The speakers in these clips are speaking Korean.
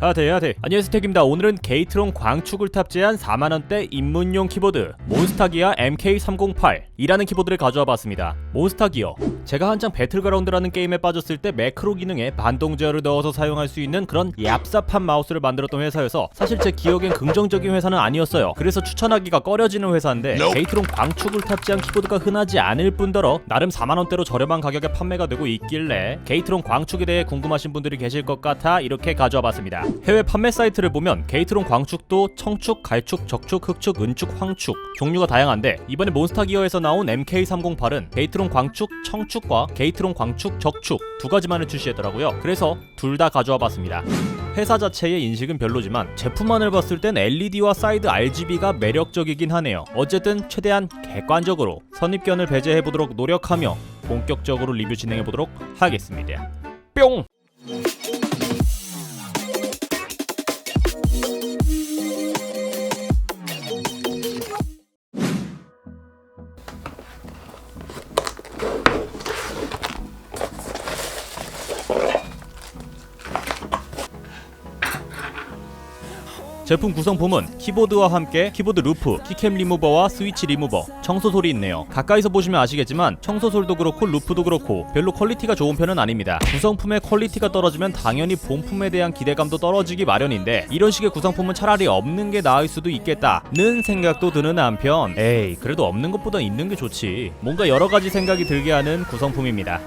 하대. 안녕하세요, 택입니다. 오늘은 게이트론 광축을 탑재한 4만원대 입문용 키보드 몬스타기어 MK308이라는 키보드를 가져와 봤습니다. 몬스타기어, 제가 한창 배틀그라운드라는 게임에 빠졌을 때 매크로 기능에 반동 제어를 넣어서 사용할 수 있는 그런 얍삽한 마우스를 만들었던 회사여서 사실 제 기억엔 긍정적인 회사는 아니었어요. 그래서 추천하기가 꺼려지는 회사인데 게이트론 광축을 탑재한 키보드가 흔하지 않을 뿐더러 나름 4만원대로 저렴한 가격에 판매가 되고 있길래 게이트론 광축에 대해 궁금하신 분들이 계실 것 같아 이렇게 가져와 봤습니다. 해외 판매 사이트를 보면 게이트론 광축도 청축, 갈축, 적축, 흑축, 은축, 황축 종류가 다양한데 이번에 몬스타기어에서 나온 MK308은 게이트론 광축 청축과 게이트론 광축 적축 두 가지만을 출시했더라고요. 그래서 둘 다 가져와 봤습니다. 회사 자체의 인식은 별로지만 제품만을 봤을 땐 LED와 사이드 RGB가 매력적이긴 하네요. 어쨌든 최대한 객관적으로 선입견을 배제해보도록 노력하며 본격적으로 리뷰 진행해보도록 하겠습니다. 뿅! 제품 구성품은 키보드와 함께 키보드 루프, 키캠 리무버와 스위치 리무버, 청소솔이 있네요. 가까이서 보시면 아시겠지만 청소솔도 그렇고 루프도 그렇고 별로 퀄리티가 좋은 편은 아닙니다. 구성품의 퀄리티가 떨어지면 당연히 본품에 대한 기대감도 떨어지기 마련인데 이런 식의 구성품은 차라리 없는 게 나을 수도 있겠다는 생각도 드는 한편 에이 그래도 없는 것보다 있는 게 좋지, 뭔가 여러가지 생각이 들게 하는 구성품입니다.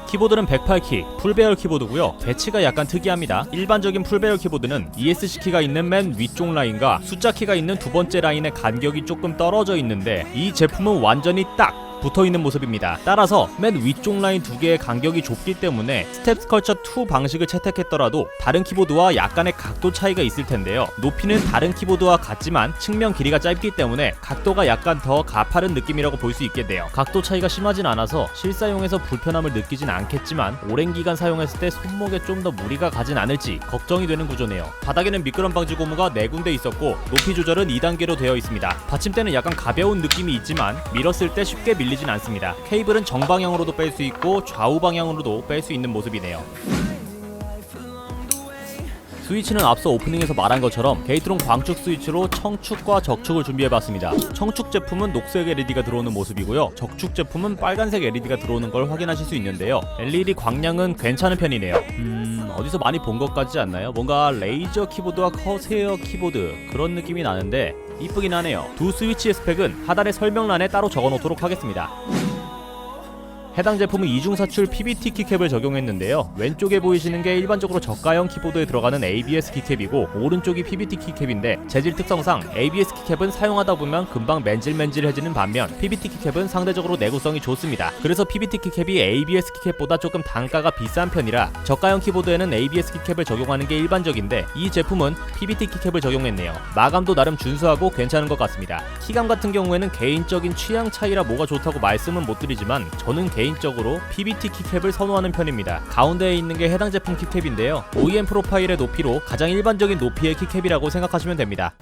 키보드는 108키 풀배열 키보드고요. 배치가 약간 특이합니다. 일반적인 풀배열 키보드는 ESC 키가 있는 맨 위쪽 라인과 숫자 키가 있는 두 번째 라인의 간격이 조금 떨어져 있는데 이 제품은 완전히 딱 붙어있는 모습입니다. 따라서 맨 위쪽 라인 두 개의 간격이 좁기 때문에 스텝 스컬처 2 방식을 채택했더라도 다른 키보드와 약간의 각도 차이가 있을 텐데요. 높이는 다른 키보드와 같지만 측면 길이가 짧기 때문에 각도가 약간 더 가파른 느낌이라고 볼 수 있겠네요. 각도 차이가 심하진 않아서 실사용에서 불편함을 느끼진 않겠지만 오랜 기간 사용했을 때 손목에 좀 더 무리가 가진 않을지 걱정이 되는 구조네요. 바닥에는 미끄럼 방지 고무가 4군데 있었고 높이 조절은 2단계로 되어 있습니다. 받침대는 약간 가벼운 느낌이 있지만 밀었을 때 쉽게 밀리진 않습니다. 케이블은 정방향으로도 뺄 수 있고 좌우 방향으로도 뺄 수 있는 모습이네요. 스위치는 앞서 오프닝에서 말한 것처럼 게이트론 광축 스위치로 청축과 적축을 준비해봤습니다. 청축 제품은 녹색 LED가 들어오는 모습이고요. 적축 제품은 빨간색 LED가 들어오는 걸 확인하실 수 있는데요. LED 광량은 괜찮은 편이네요. 어디서 많이 본 것 같지 않나요? 뭔가 레이저 키보드와 커세어 키보드 그런 느낌이 나는데 이쁘긴 하네요. 두 스위치의 스펙은 하단의 설명란에 따로 적어놓도록 하겠습니다. 해당 제품은 이중사출 PBT 키캡을 적용했는데요. 왼쪽에 보이시는 게 일반적으로 저가형 키보드에 들어가는 ABS 키캡이고 오른쪽이 PBT 키캡인데 재질 특성상 ABS 키캡은 사용하다 보면 금방 맨질맨질해지는 반면 PBT 키캡은 상대적으로 내구성이 좋습니다. 그래서 PBT 키캡이 ABS 키캡보다 조금 단가가 비싼 편이라 저가형 키보드에는 ABS 키캡을 적용하는 게 일반적인데 이 제품은 PBT 키캡을 적용했네요. 마감도 나름 준수하고 괜찮은 것 같습니다. 키감 같은 경우에는 개인적인 취향 차이라 뭐가 좋다고 말씀은 못 드리지만 저는 개인적으로 PBT 키캡을 선호하는 편입니다. 가운데에 있는 게 해당 제품 키캡인데요. OEM 프로파일의 높이로 가장 일반적인 높이의 키캡이라고 생각하시면 됩니다.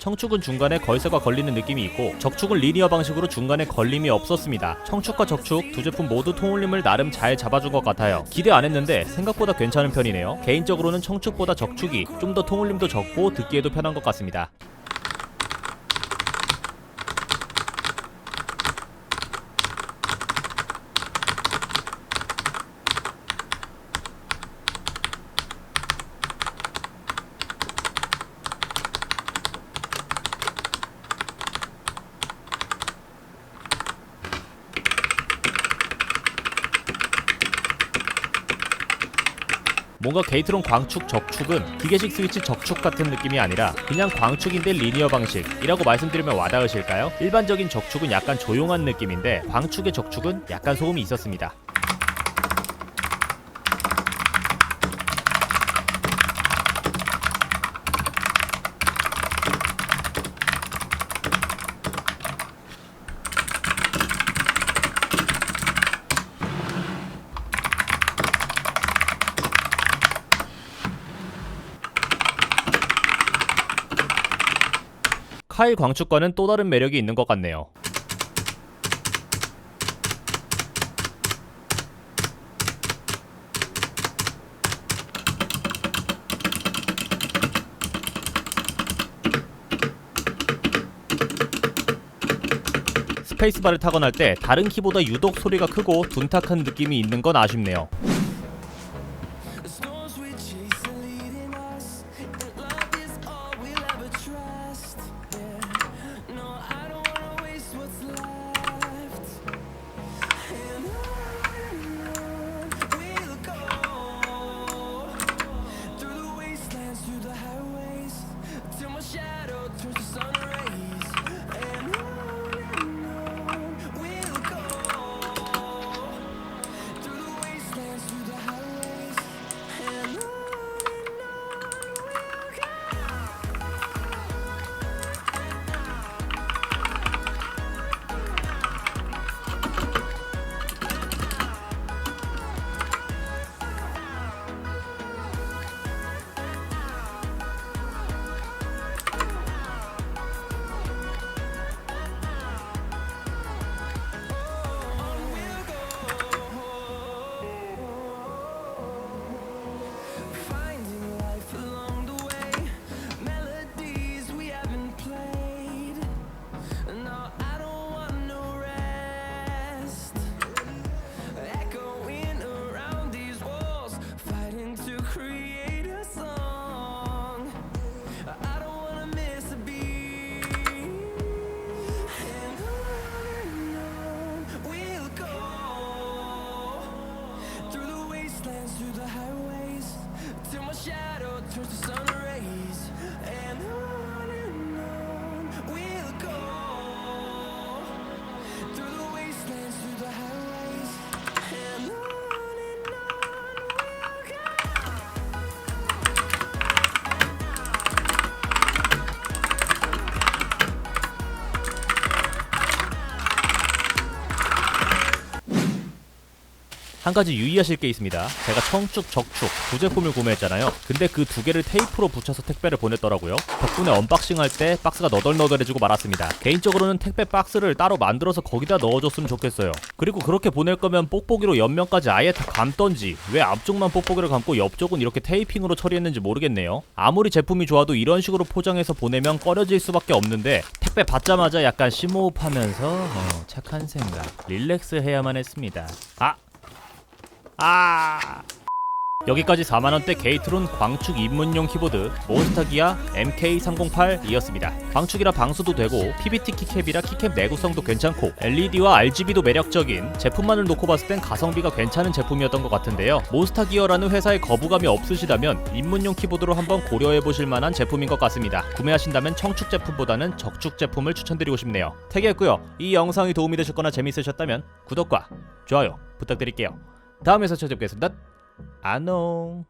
청축은 중간에 걸쇠가 걸리는 느낌이 있고 적축은 리니어 방식으로 중간에 걸림이 없었습니다. 청축과 적축 두 제품 모두 통울림을 나름 잘 잡아준 것 같아요. 기대 안 했는데 생각보다 괜찮은 편이네요. 개인적으로는 청축보다 적축이 좀 더 통울림도 적고 듣기에도 편한 것 같습니다. 뭔가 게이트론 광축 적축은 기계식 스위치 적축 같은 느낌이 아니라 그냥 광축인데 리니어 방식이라고 말씀드리면 와닿으실까요? 일반적인 적축은 약간 조용한 느낌인데 광축의 적축은 약간 소음이 있었습니다. 카일 광축과는 또 다른 매력이 있는 것 같네요. 스페이스바를 타건 할 때 다른 키보다 유독 소리가 크고 둔탁한 느낌이 있는 건 아쉽네요. 한 가지 유의하실 게 있습니다. 제가 청축, 적축 두 제품을 구매했잖아요. 근데 그 두 개를 테이프로 붙여서 택배를 보냈더라고요. 덕분에 언박싱할 때 박스가 너덜너덜해지고 말았습니다. 개인적으로는 택배 박스를 따로 만들어서 거기다 넣어줬으면 좋겠어요. 그리고 그렇게 보낼 거면 뽁뽁이로 옆면까지 아예 다 감던지 왜 앞쪽만 뽁뽁이로 감고 옆쪽은 이렇게 테이핑으로 처리했는지 모르겠네요. 아무리 제품이 좋아도 이런 식으로 포장해서 보내면 꺼려질 수밖에 없는데 택배 받자마자 약간 심호흡하면서 착한 생각, 릴렉스 해야만 했습니다. 여기까지 4만원대 게이트론 광축 입문용 키보드 몬스타기아 MK308이었습니다. 광축이라 방수도 되고 PBT 키캡이라 키캡 내구성도 괜찮고 LED와 RGB도 매력적인 제품만을 놓고 봤을 땐 가성비가 괜찮은 제품이었던 것 같은데요. 몬스타기어라는 회사에 거부감이 없으시다면 입문용 키보드로 한번 고려해보실 만한 제품인 것 같습니다. 구매하신다면 청축 제품보다는 적축 제품을 추천드리고 싶네요. 태기했고요. 이 영상이 도움이 되셨거나 재미있으셨다면 구독과 좋아요 부탁드릴게요. 다음에서 찾아뵙겠습니다. 안녕.